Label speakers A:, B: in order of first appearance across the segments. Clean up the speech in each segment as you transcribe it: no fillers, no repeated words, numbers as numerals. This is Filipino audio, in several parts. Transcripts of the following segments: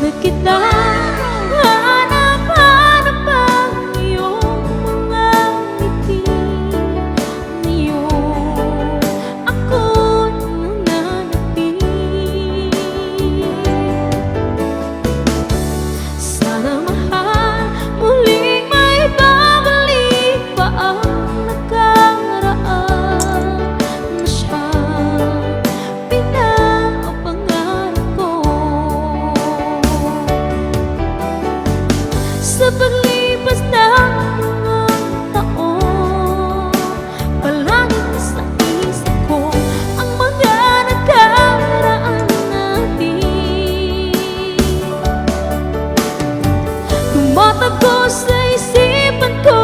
A: na kita hanap-hanap ang iyong mga ngiti. Ngayon ako'y nananapin. Sana mahal, muling may babalik pa ang nakaraan na siyang pinapangarap ko. Sa paglipas ng mga taon, palagi sa isip ko ang mga nakaraan natin. Tumatago sa isipan ko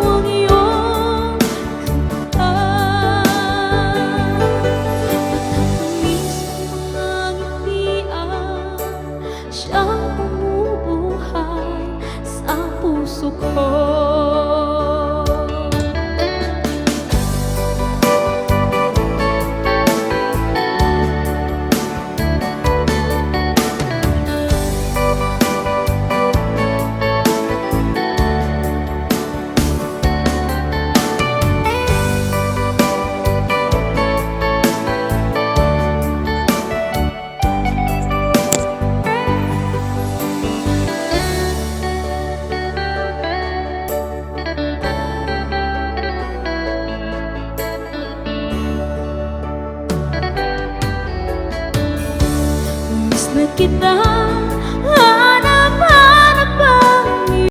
A: ang iyong kanta. Matamis ang mga ngitian, siyang bumubuhay sa puso ko. Miss na kita